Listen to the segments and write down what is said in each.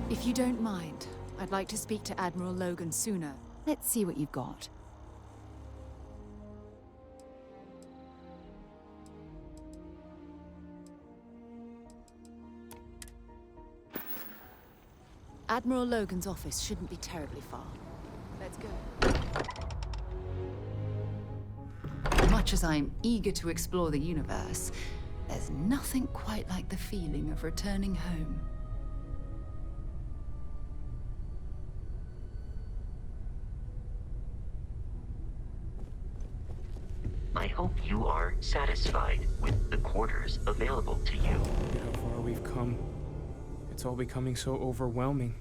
If you don't mind, I'd like to speak to Admiral Logan sooner. Let's see what you've got. Admiral Logan's office shouldn't be terribly far. Let's go. Much as I'm eager to explore the universe, there's nothing quite like the feeling of returning home. I hope you are satisfied with the quarters available to you. Look at how far we've come. It's all becoming so overwhelming.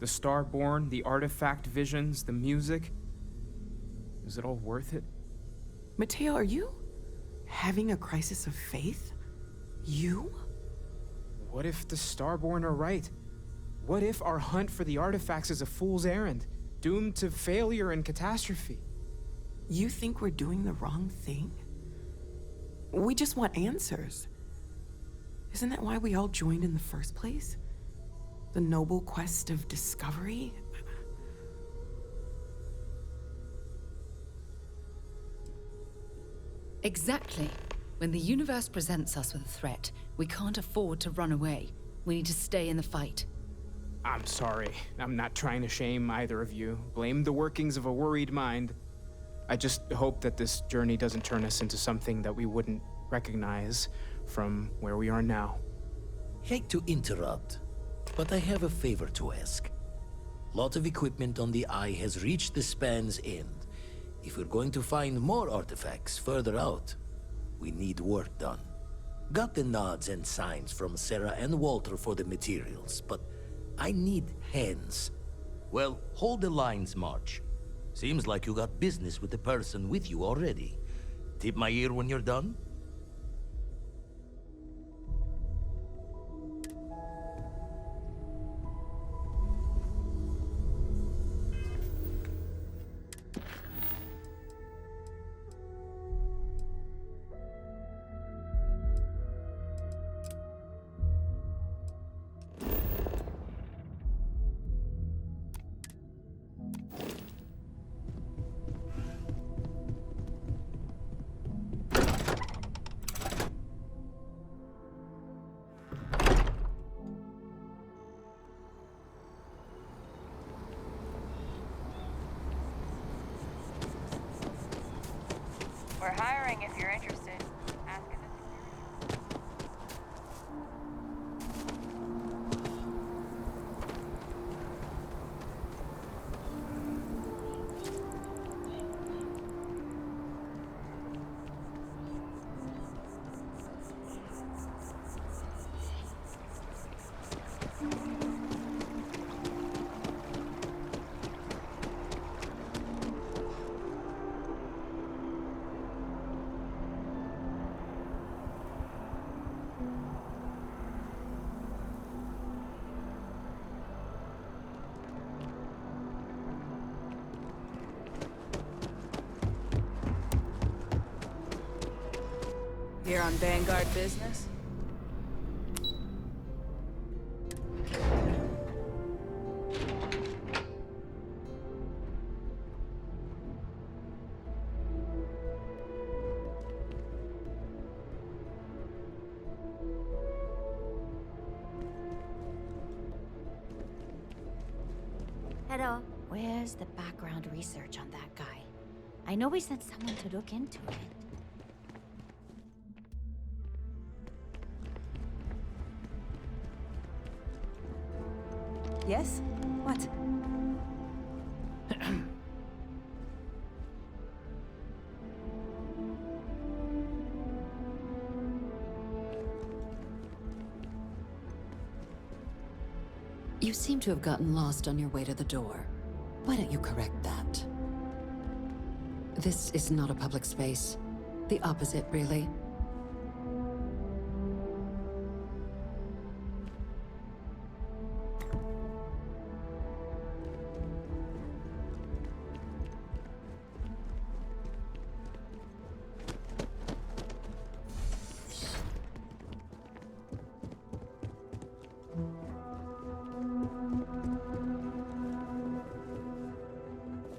The Starborn, the artifact visions, the music. Is it all worth it? Mateo, are you having a crisis of faith? You? What if the Starborn are right? What if our hunt for the artifacts is a fool's errand, doomed to failure and catastrophe? You think we're doing the wrong thing? We just want answers. Isn't that why we all joined in the first place? The noble quest of discovery? Exactly. When the universe presents us with a threat, we can't afford to run away. We need to stay in the fight. I'm sorry. I'm not trying to shame either of you. Blame the workings of a worried mind. I just hope that this journey doesn't turn us into something that we wouldn't recognize from where we are now. Hate to interrupt, but I have a favor to ask. Lot of equipment on the Eye has reached the span's end. If we're going to find more artifacts further out, we need work done. Got the nods and signs from Sarah and Walter for the materials, but I need hands. Well, hold the lines, March. Seems like you got business with the person with you already. Tip my ear when you're done? We're hiring if you're interested. Ask in the Here on Vanguard business? Hello. Where's the background research on that guy? I know we sent someone to look into it. Yes? What? You seem to have gotten lost on your way to the door. Why don't you correct that? This is not a public space. The opposite, really.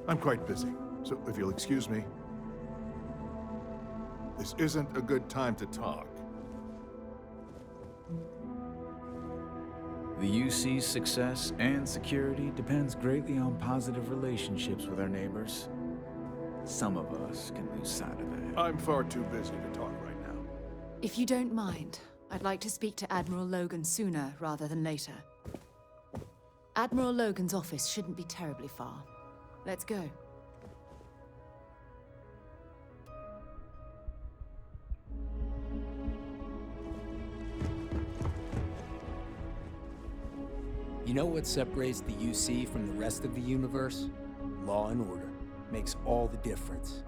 I'm quite busy, so if you'll excuse me. This isn't a good time to talk. The UC's success and security depends greatly on positive relationships with our neighbors. Some of us can lose sight of that. I'm far too busy to talk right now. If you don't mind, I'd like to speak to Admiral Logan sooner rather than later. Admiral Logan's office shouldn't be terribly far. Let's go. You know what separates the UC from the rest of the universe? Law and order. Makes all the difference.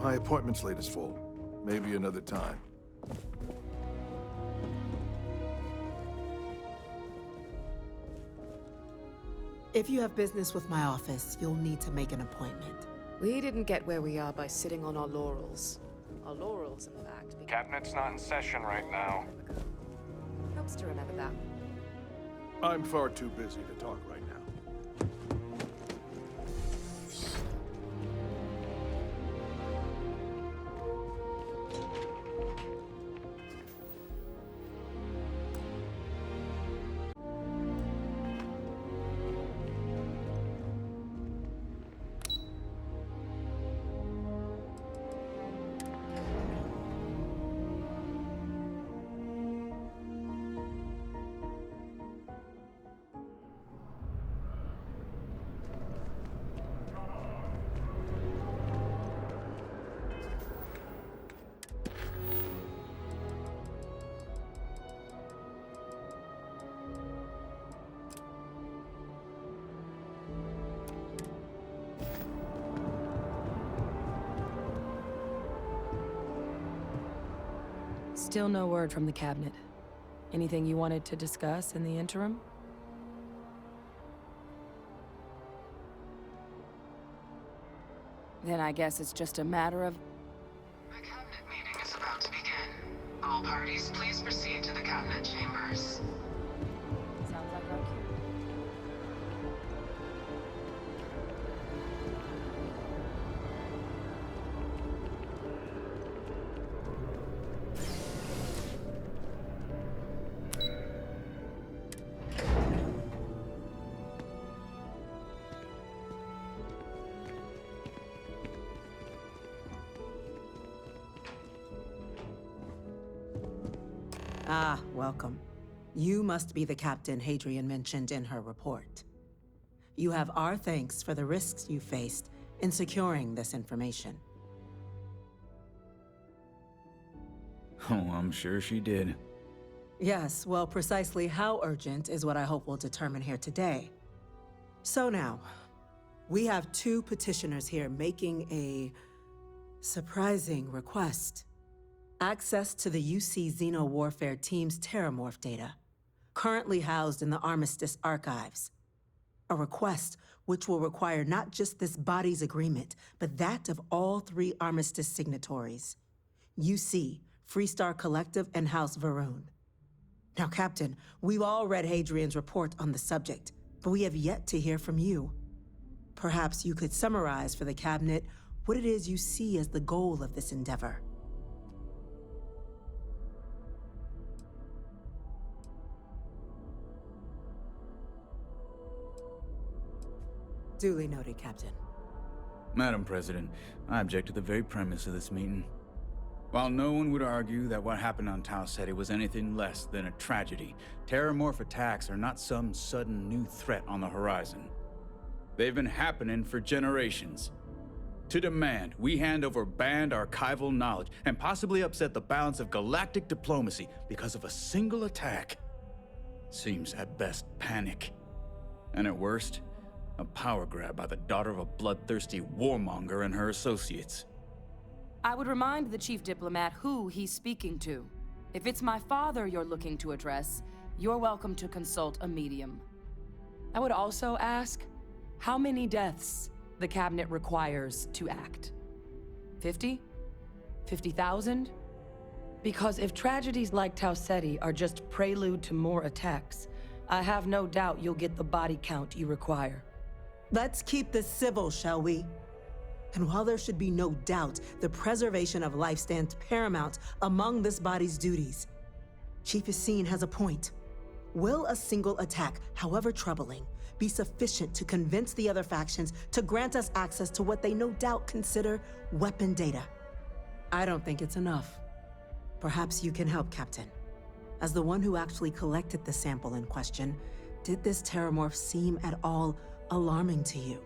My appointment slate is full. Maybe another time. If you have business with my office, you'll need to make an appointment. We didn't get where we are by sitting on our laurels. Our laurels, in fact, began Cabinet's not in session right now. helps to remember that. I'm far too busy to talk right now. Still no word from the cabinet. Anything you wanted to discuss in the interim? Then I guess it's just a matter of... The cabinet meeting is about to begin. All parties, please proceed to the cabinet chambers. Sounds like our cue. Ah, welcome. You must be the captain Hadrian mentioned in her report. You have our thanks for the risks you faced in securing this information. Oh, I'm sure she did. Yes, well, precisely how urgent is what I hope we'll determine here today. So now, we have two petitioners here making a surprising request. Access to the UC Xeno Warfare Team's Terramorph data, currently housed in the Armistice archives. A request which will require not just this body's agreement, but that of all three Armistice signatories. UC, Freestar Collective, and House Varun. Now, Captain, we've all read Hadrian's report on the subject, but we have yet to hear from you. Perhaps you could summarize for the Cabinet what it is you see as the goal of this endeavor. Duly noted, Captain. Madam President, I object to the very premise of this meeting. While no one would argue that what happened on Tau Ceti was anything less than a tragedy, terramorph attacks are not some sudden new threat on the horizon. They've been happening for generations. To demand we hand over banned archival knowledge and possibly upset the balance of galactic diplomacy because of a single attack seems at best panic. And at worst, a power grab by the daughter of a bloodthirsty warmonger and her associates. I would remind the chief diplomat who he's speaking to. If it's my father you're looking to address, you're welcome to consult a medium. I would also ask how many deaths the cabinet requires to act. 50? 50,000? Because if tragedies like Tau Ceti are just prelude to more attacks, I have no doubt you'll get the body count you require. Let's keep this civil, shall we? And while there should be no doubt the preservation of life stands paramount among this body's duties, Chief Yassine has a point. Will a single attack, however troubling, be sufficient to convince the other factions to grant us access to what they no doubt consider weapon data? I don't think it's enough. Perhaps you can help, Captain. As the one who actually collected the sample in question, did this terramorph seem at all alarming to you?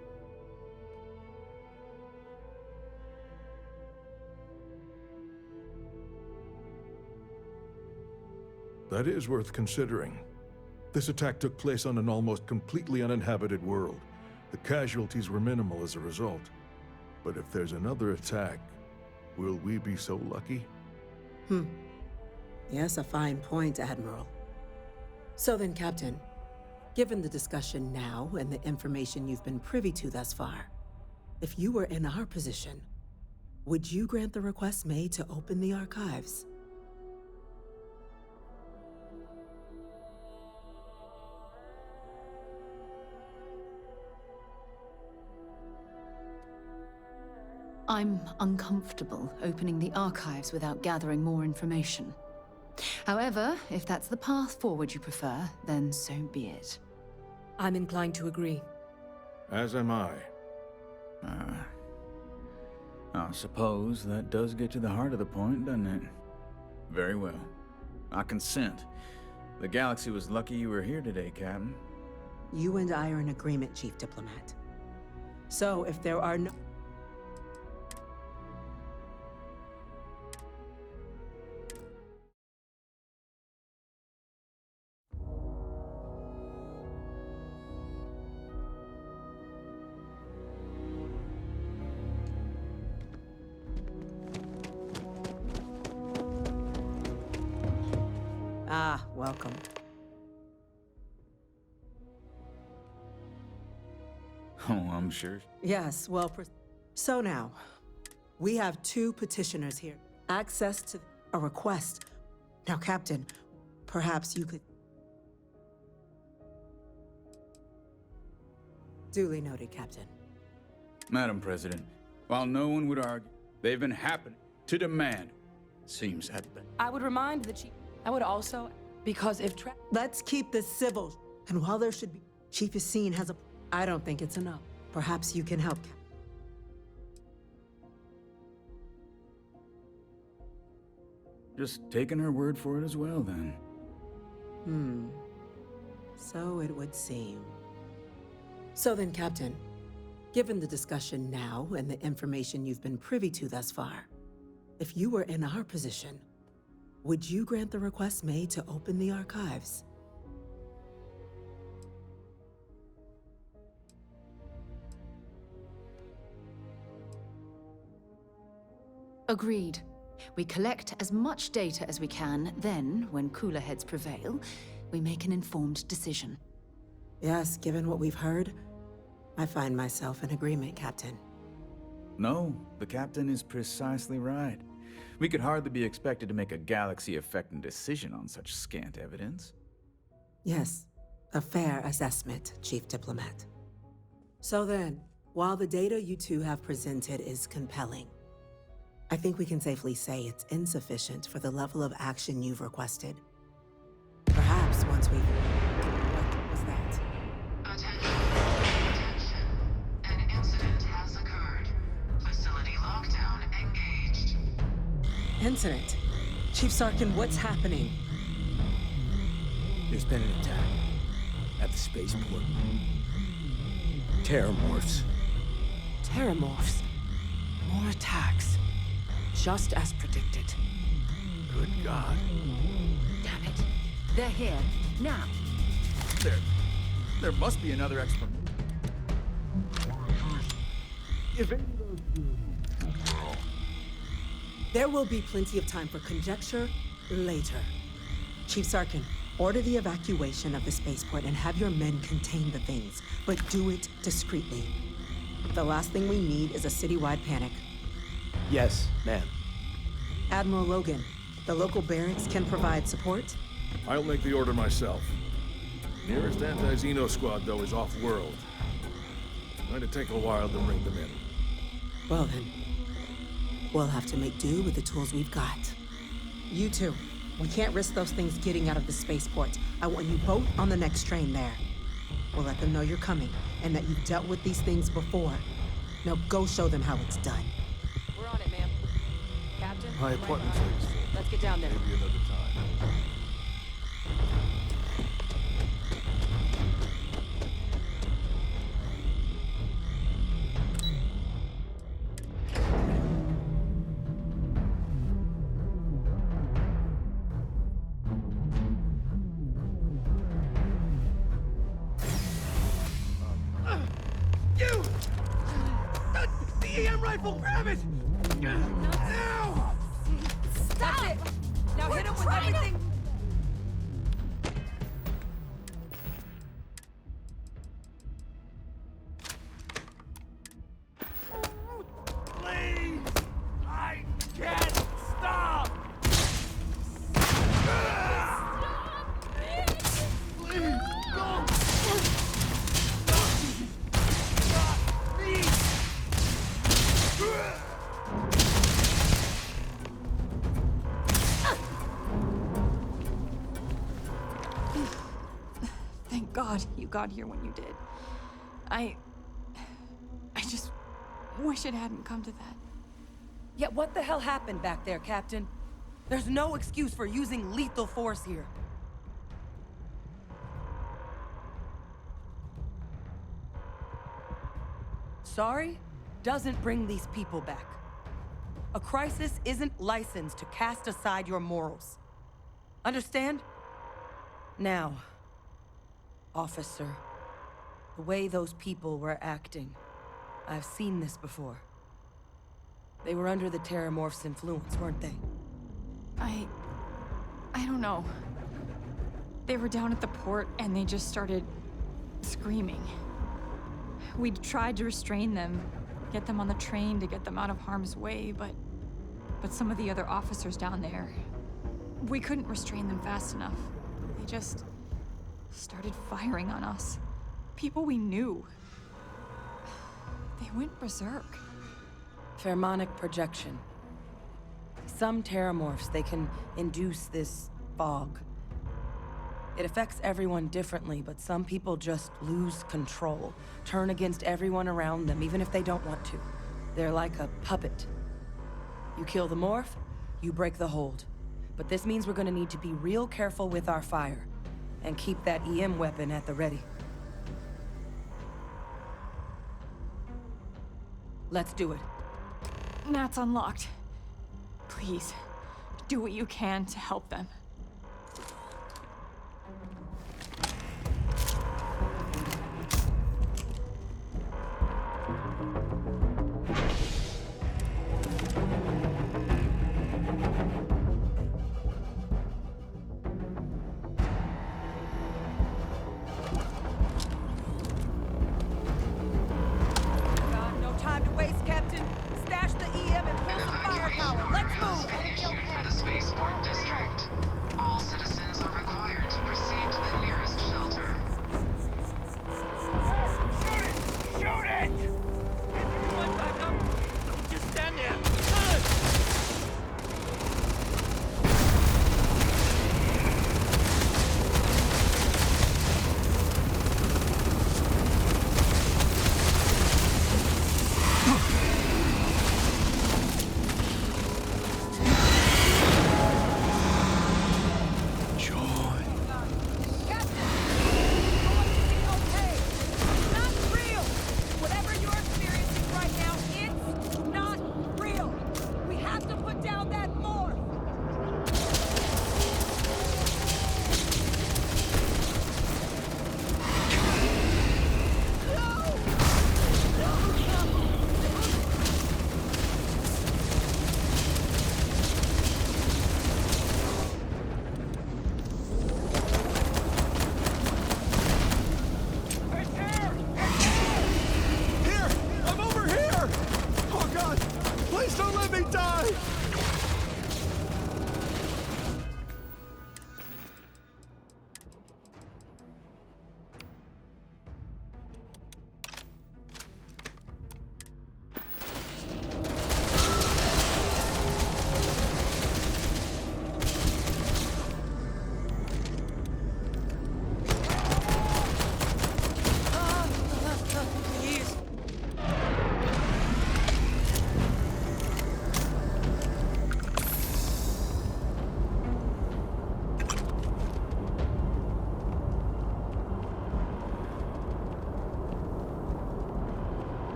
That is worth considering. This attack took place on an almost completely uninhabited world. The casualties were minimal as a result. But if there's another attack, will we be so lucky? Yes, a fine point, Admiral. So then, Captain, given the discussion now and the information you've been privy to thus far, if you were in our position, would you grant the request made to open the archives? I'm uncomfortable opening the archives without gathering more information. However, if that's the path forward you prefer, then so be it. I'm inclined to agree. As am I. I suppose that does get to the heart of the point, doesn't it? Very well. I consent. The galaxy was lucky you were here today, Captain. You and I are in agreement, Chief Diplomat. So if there are no... Ah, welcome. Oh, I'm sure. Yes, well, so now, we have two petitioners here. Access to a request. Now, Captain, perhaps you could... Duly noted, Captain. Madam President, while no one would argue, they've been happening to demand. Seems at best. I would remind the chief. I would also, because if let's keep this civil. And while there should be... Chief Yassine has a... I don't think it's enough. Perhaps you can help. Just taking her word for it as well, then. So it would seem. So then, Captain, given the discussion now and the information you've been privy to thus far, if you were in our position, would you grant the request made to open the archives? Agreed. We collect as much data as we can, then, when cooler heads prevail, we make an informed decision. Yes, given what we've heard, I find myself in agreement, Captain. No, the Captain is precisely right. We could hardly be expected to make a galaxy-affecting decision on such scant evidence. Yes, a fair assessment, Chief Diplomat. So then, while the data you two have presented is compelling, I think we can safely say it's insufficient for the level of action you've requested. Perhaps once we've... What was that? Attention. An incident has occurred. incident. Chief Sarkin, what's happening? There's been an attack at the spaceport. Terramorphs. Terramorphs. More attacks. Just as predicted. Good God. Damn it. They're here. Now. There must be another explanation. There will be plenty of time for conjecture later. Chief Sarkin, order the evacuation of the spaceport and have your men contain the things, but do it discreetly. The last thing we need is a citywide panic. Yes, ma'am. Admiral Logan, the local barracks can provide support? I'll make the order myself. Nearest anti-Xeno squad, though, is off-world. Going to take a while to bring them in. Well then, we'll have to make do with the tools we've got. You two, we can't risk those things getting out of the spaceport. I want you both on the next train there. We'll let them know you're coming, and that you've dealt with these things before. Now go show them how it's done. We're on it, ma'am. Captain? My appointment's late. Let's get down there. Maybe another time. The EM rifle, grab it! Now! That's it! Now hit him with everything! Please! I can't stop! Please, don't! Stop me! Thank God you got here when you did. I just wish it hadn't come to that. Yeah, what the hell happened back there, Captain? There's no excuse for using lethal force here. Sorry doesn't bring these people back. A crisis isn't licensed to cast aside your morals. Understand? Now, officer, the way those people were acting, I've seen this before. They were under the Terramorph's influence, weren't they? I don't know. They were down at the port and they just started screaming. We tried to restrain them, get them on the train to get them out of harm's way, but some of the other officers down there, we couldn't restrain them fast enough. They just started firing on us. People we knew. They went berserk. Pheromonic projection. Some Terramorphs, they can induce this fog. It affects everyone differently, but some people just lose control, turn against everyone around them, even if they don't want to. They're like a puppet. You kill the morph, you break the hold. But this means we're gonna need to be real careful with our fire, and keep that EM weapon at the ready. Let's do it. Nat's unlocked. Please, do what you can to help them. For the spaceport district.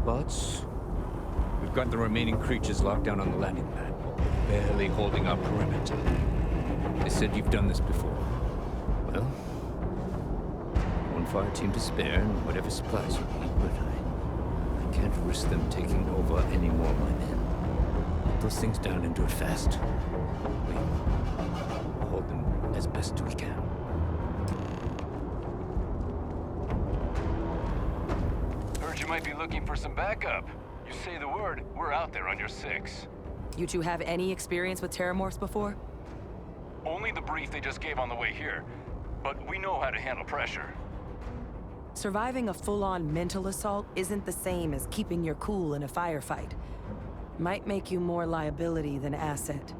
spots? We've got the remaining creatures locked down on the landing pad, barely holding our perimeter. They said you've done this before. Well, one fire team to spare and whatever supplies you need, but I can't risk them taking over any more of my men. Put those things down and do it fast. We hold them as best we can. Heard you might be looking for some backup. You say the word, we're out there on your 6. You two have any experience with terramorphs before? Only the brief they just gave on the way here, but we know how to handle pressure. Surviving a full-on mental assault isn't the same as keeping your cool in a firefight. Might make you more liability than asset.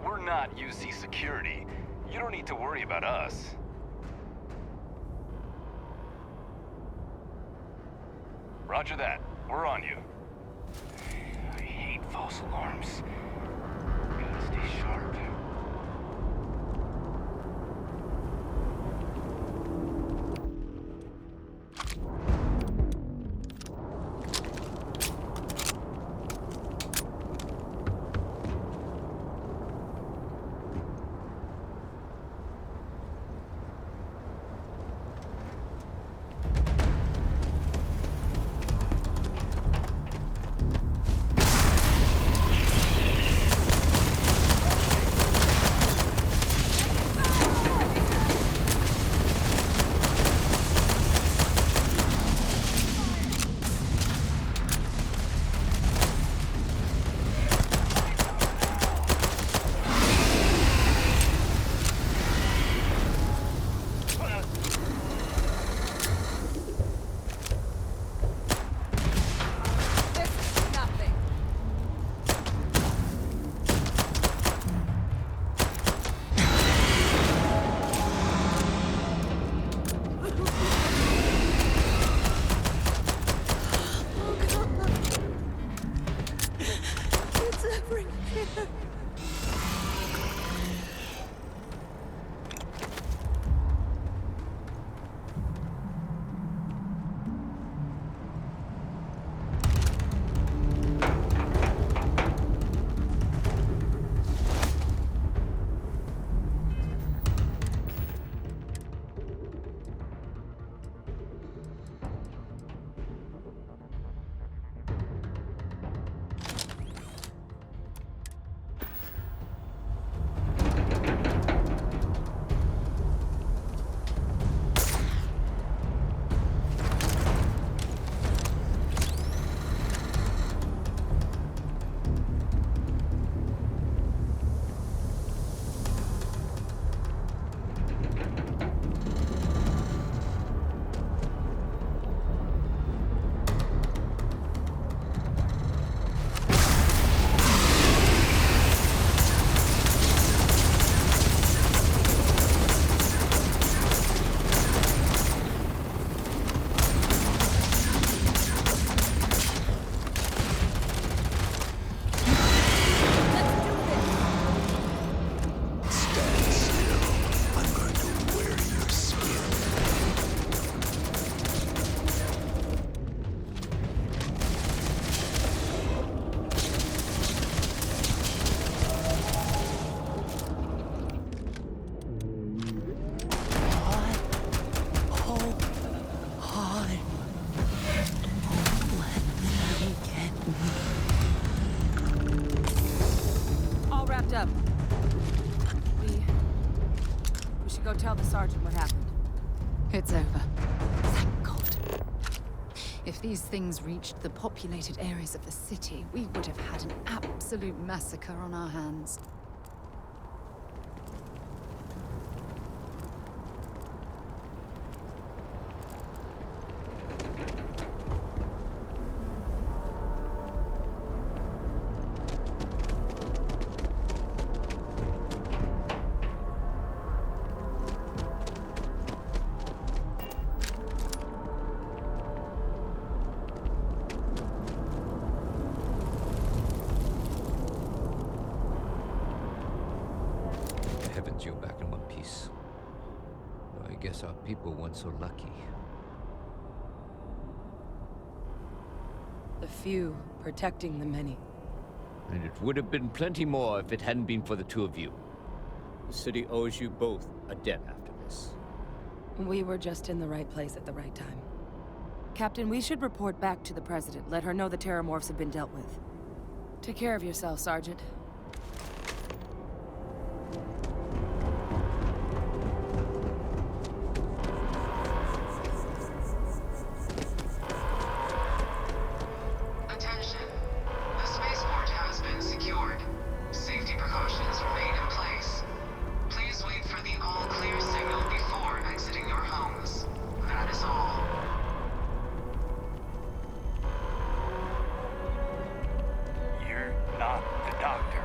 We're not UC security. You don't need to worry about us. Roger that. We're on you. I hate false alarms. Gotta stay sharp. Up. We should go tell the sergeant what happened. It's over. Thank God. If these things reached the populated areas of the city, we would have had an absolute massacre on our hands. You're back in one piece. Though I guess our people weren't so lucky. The few protecting the many. And it would have been plenty more if it hadn't been for the two of you. The city owes you both a debt after this. We were just in the right place at the right time. Captain, we should report back to the President. Let her know the Terramorphs have been dealt with. Take care of yourself, Sergeant. Attention. The spaceport has been secured. Safety precautions remain in place. Please wait for the all-clear signal before exiting your homes. That is all. You're not the doctor.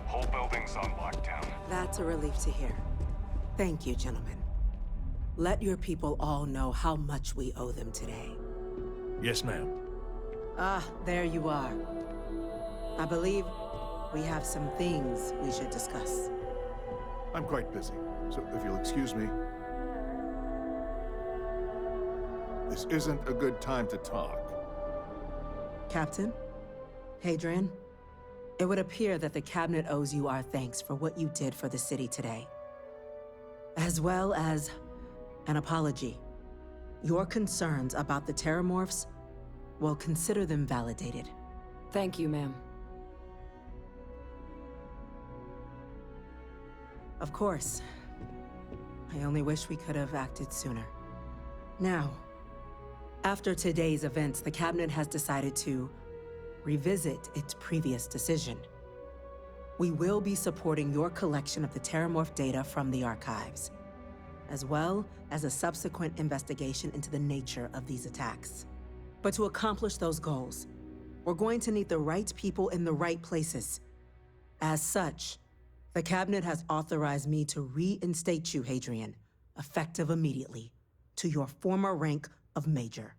Whole building's on lockdown. That's a relief to hear. Thank you, gentlemen. Let your people all know how much we owe them today. Yes, ma'am. Ah, there you are. I believe we have some things we should discuss. I'm quite busy, so if you'll excuse me. This isn't a good time to talk. Captain? Hadrian? It would appear that the Cabinet owes you our thanks for what you did for the city today. As well as an apology. Your concerns about the Terramorphs, well, consider them validated. Thank you, ma'am. Of course. I only wish we could have acted sooner. Now, after today's events, the Cabinet has decided to revisit its previous decision. We will be supporting your collection of the Terramorph data from the archives, as well as a subsequent investigation into the nature of these attacks. But to accomplish those goals, we're going to need the right people in the right places. As such, the Cabinet has authorized me to reinstate you, Hadrian, effective immediately, to your former rank of Major.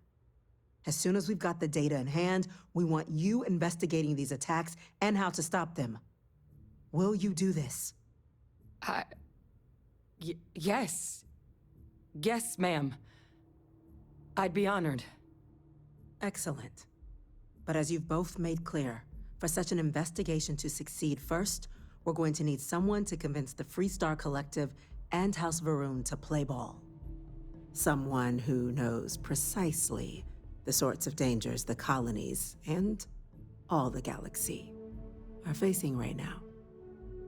As soon as we've got the data in hand, we want you investigating these attacks and how to stop them. Will you do this? Yes. Yes, ma'am. I'd be honored. Excellent. But as you've both made clear, for such an investigation to succeed, first, we're going to need someone to convince the Freestar Collective and House Varun to play ball. Someone who knows precisely the sorts of dangers the colonies and all the galaxy are facing right now.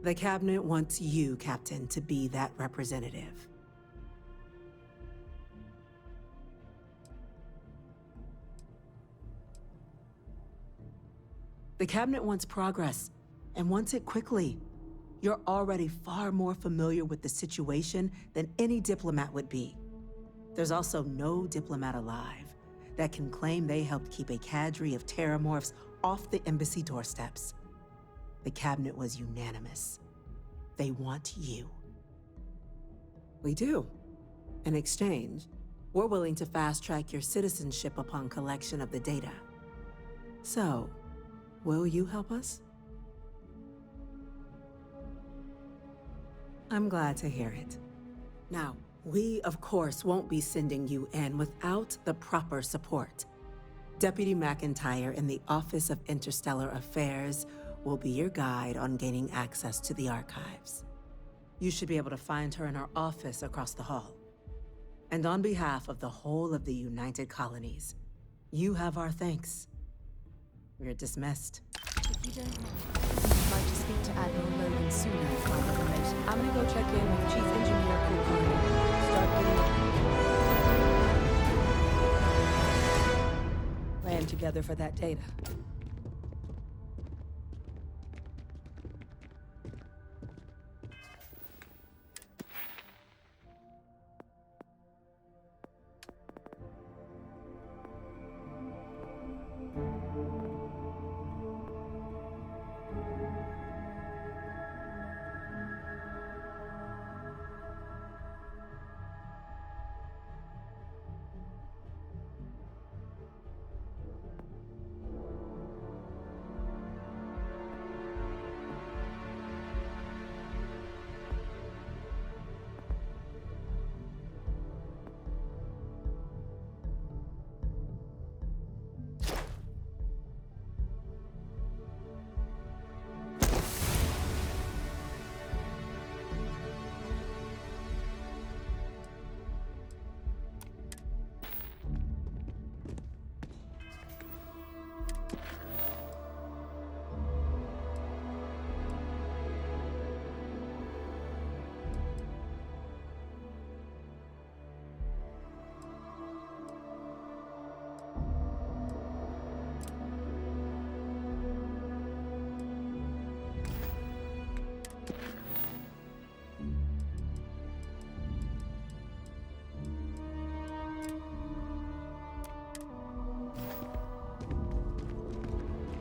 The Cabinet wants you, Captain, to be that representative. The Cabinet wants progress, and wants it quickly. You're already far more familiar with the situation than any diplomat would be. There's also no diplomat alive that can claim they helped keep a cadre of Terramorphs off the embassy doorsteps. The Cabinet was unanimous. They want you. We do. In exchange, we're willing to fast-track your citizenship upon collection of the data. So, will you help us? I'm glad to hear it. Now, we, of course, won't be sending you in without the proper support. Deputy McIntyre in the Office of Interstellar Affairs will be your guide on gaining access to the archives. You should be able to find her in her office across the hall. And on behalf of the whole of the United Colonies, you have our thanks. We're dismissed. If you don't mind, I'd like to speak to Admiral Logan sooner if I'm promoted. I'm gonna go check in with Chief Engineer Kulkarni. Start getting plan together for that data.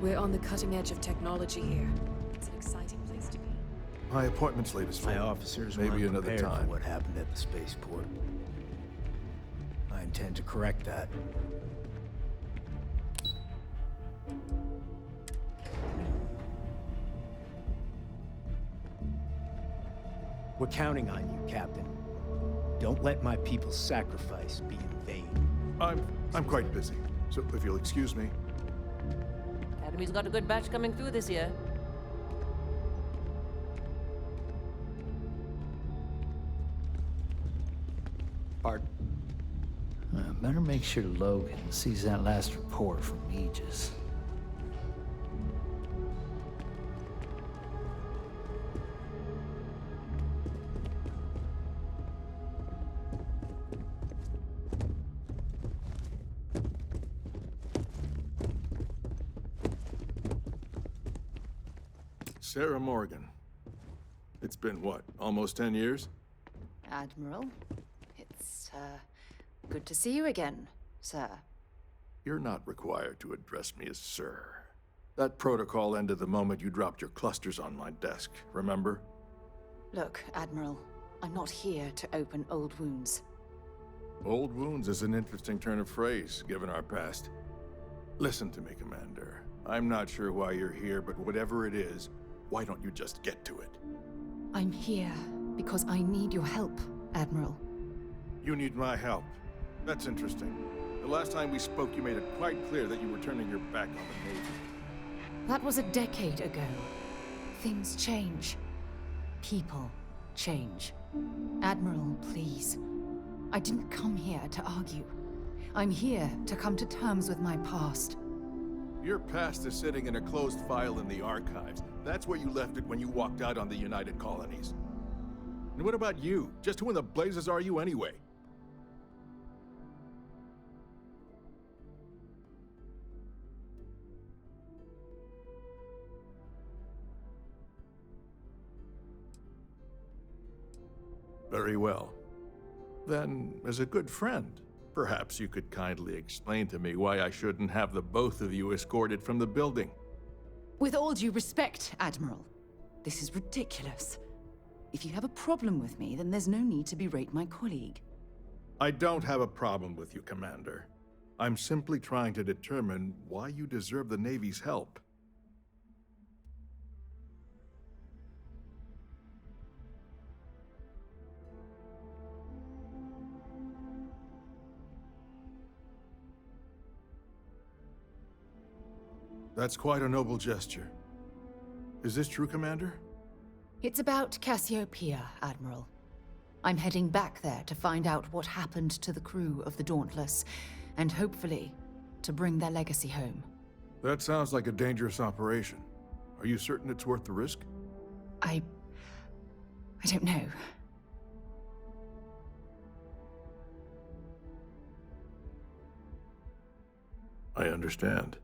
We're on the cutting edge of technology here. It's an exciting place to be. My appointment's late as fuck. My officers Maybe weren't another prepared time. for what happened at the spaceport. I intend to correct that. We're counting on you, Captain. Don't let my people's sacrifice be in vain. I'm quite busy, so if you'll excuse me. Academy's got a good batch coming through this year. Pardon? Better make sure Logan sees that last report from Aegis. Sarah Morgan. It's been what, almost 10 years? Admiral, it's, good to see you again, sir. You're not required to address me as sir. That protocol ended the moment you dropped your clusters on my desk, remember? Look, Admiral, I'm not here to open old wounds. Old wounds is an interesting turn of phrase, given our past. Listen to me, Commander. I'm not sure why you're here, but whatever it is, why don't you just get to it? I'm here because I need your help, Admiral. You need my help. That's interesting. The last time we spoke, you made it quite clear that you were turning your back on the Navy. That was a decade ago. Things change. People change. Admiral, please. I didn't come here to argue. I'm here to come to terms with my past. Your past is sitting in a closed file in the archives. That's where you left it when you walked out on the United Colonies. And what about you? Just who in the blazes are you anyway? Very well. Then, as a good friend, perhaps you could kindly explain to me why I shouldn't have the both of you escorted from the building. With all due respect, Admiral, this is ridiculous. If you have a problem with me, then there's no need to berate my colleague. I don't have a problem with you, Commander. I'm simply trying to determine why you deserve the Navy's help. That's quite a noble gesture. Is this true, Commander? It's about Cassiopeia, Admiral. I'm heading back there to find out what happened to the crew of the Dauntless, and hopefully, to bring their legacy home. That sounds like a dangerous operation. Are you certain it's worth the risk? I don't know. I understand.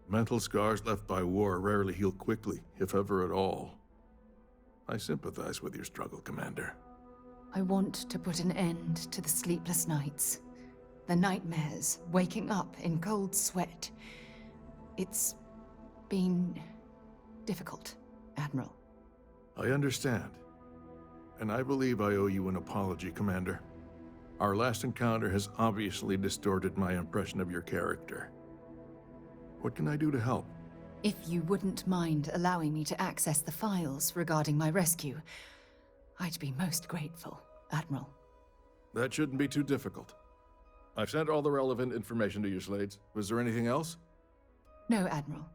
Mental scars left by war rarely heal quickly, if ever at all. I sympathize with your struggle, Commander. I want to put an end to the sleepless nights, the nightmares, waking up in cold sweat. It's been difficult, Admiral. I understand. And I believe I owe you an apology, Commander. Our last encounter has obviously distorted my impression of your character. What can I do to help? If you wouldn't mind allowing me to access the files regarding my rescue, I'd be most grateful, Admiral. That shouldn't be too difficult. I've sent all the relevant information to your slates. Was there anything else? No, Admiral.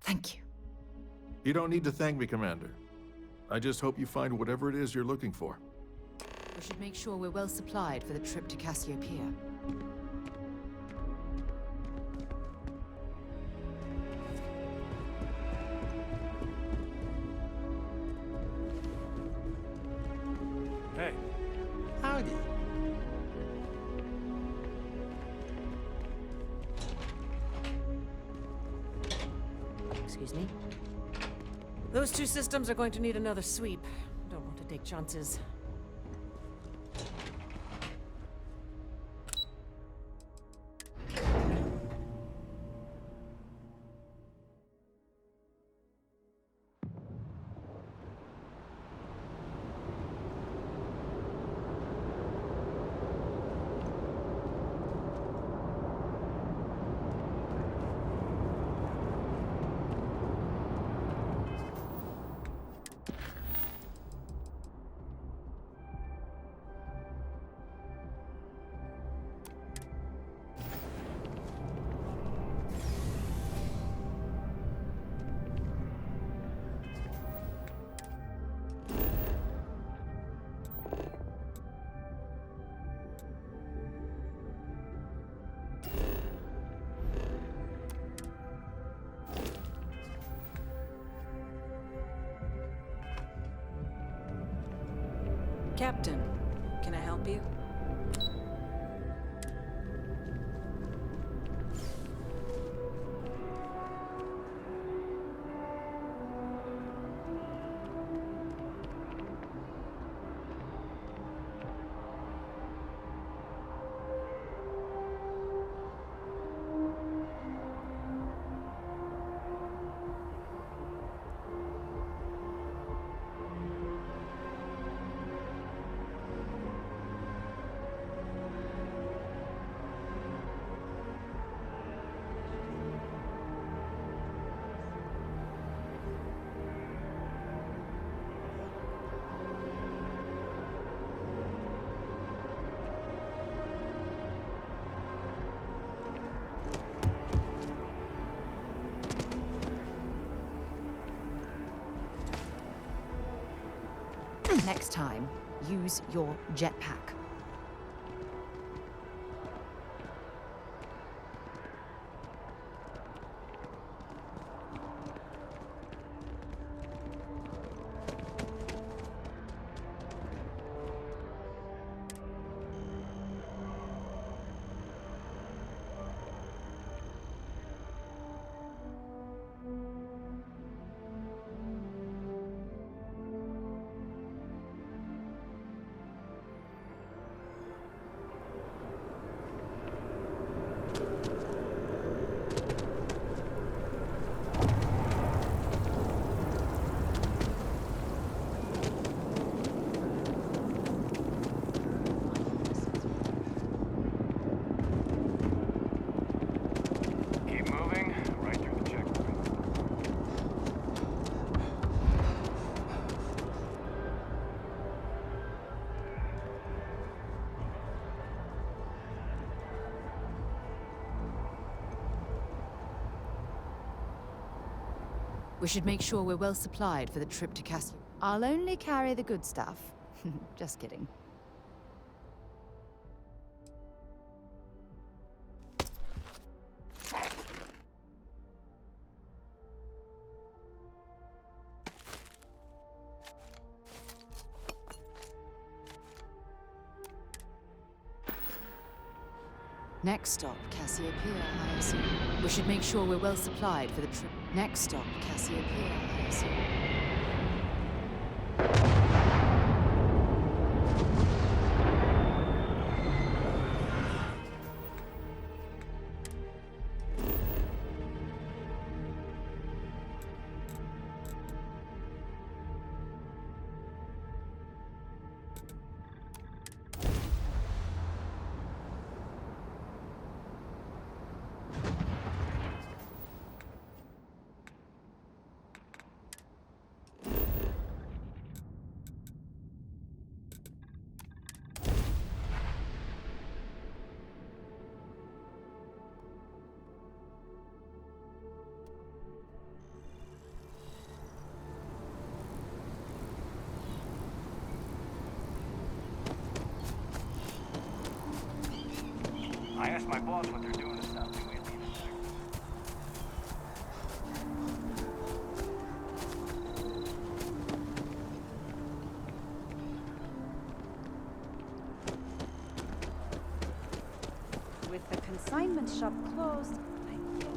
Thank you. You don't need to thank me, Commander. I just hope you find whatever it is you're looking for. We should make sure we're well supplied for the trip to Cassiopeia. Hey. Howdy. Excuse me? Those two systems are going to need another sweep. Don't want to take chances. Captain, can I help you? Next time, use your jetpack. Keep moving, right through the checkpoint. We should make sure we're well supplied for the trip to Castle. I'll only carry the good stuff. Just kidding. Next stop, Cassiopeia, I assume. We should make sure we're well supplied for the trip. Next stop, Cassiopeia, I assume. I asked my boss what they're doing to stop new aliens. With the consignment shop closed, I guess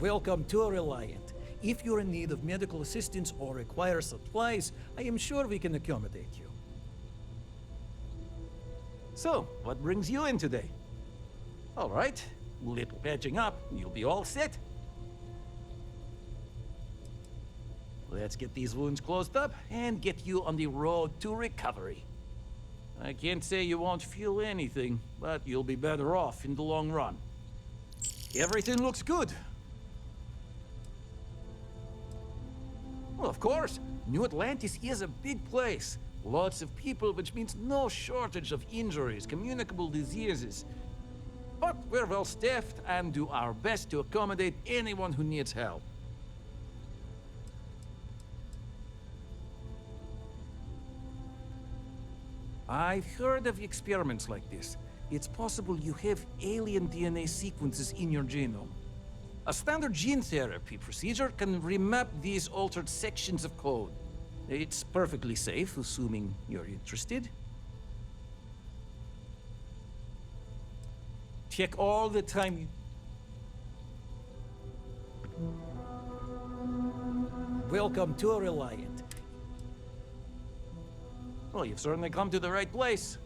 Welcome to Reliant. If you're in need of medical assistance or require supplies, I am sure we can accommodate you. So, what brings you in today? All right, little patching up, you'll be all set. Let's get these wounds closed up and get you on the road to recovery. I can't say you won't feel anything, but you'll be better off in the long run. Everything looks good. Well, of course, New Atlantis is a big place. Lots of people, which means no shortage of injuries, communicable diseases. But we're well staffed and do our best to accommodate anyone who needs help. I've heard of experiments like this. It's possible you have alien DNA sequences in your genome. A standard gene therapy procedure can remap these altered sections of code. It's perfectly safe, assuming you're interested. Check all the time. Welcome to Reliant. Well, you've certainly come to the right place.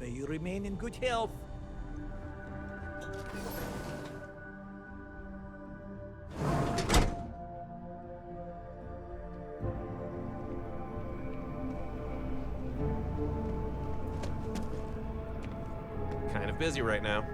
May you remain in good health. Kind of busy right now.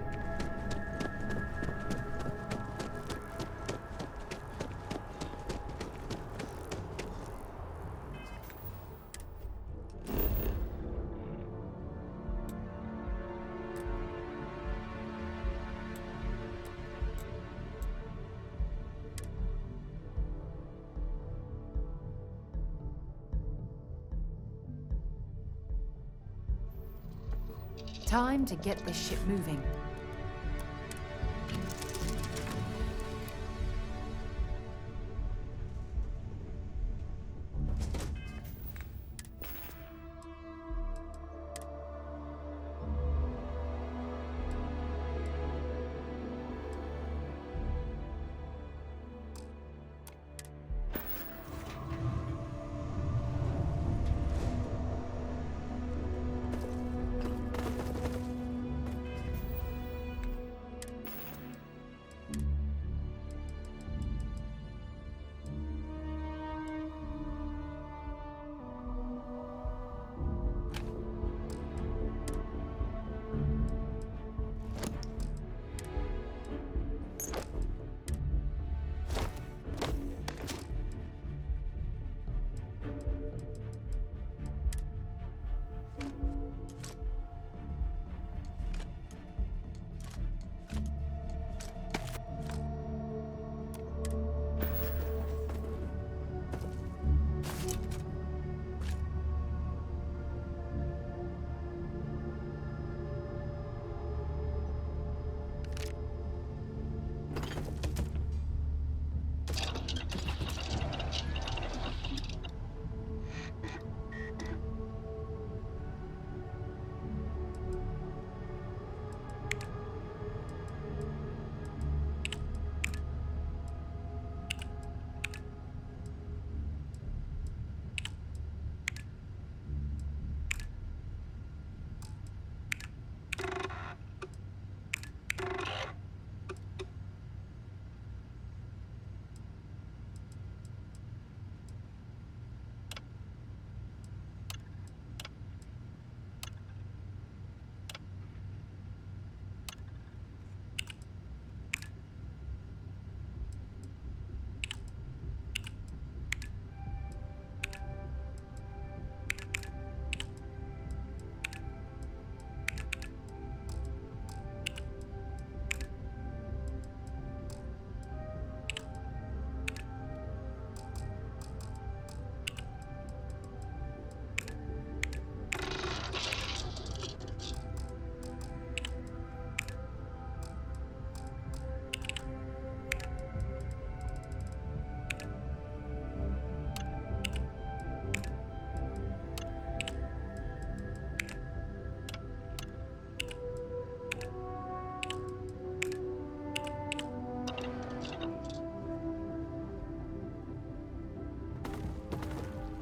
Time to get this ship moving.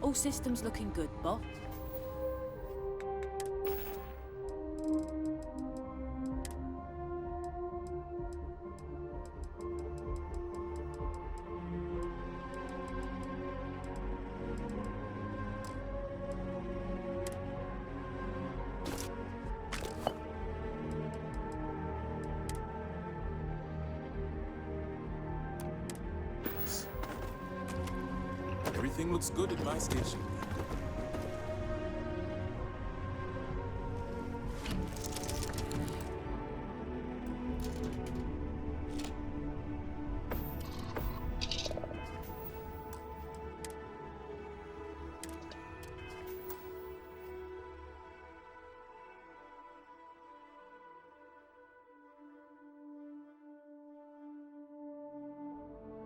All systems looking good, boss. Everything looks good at my station.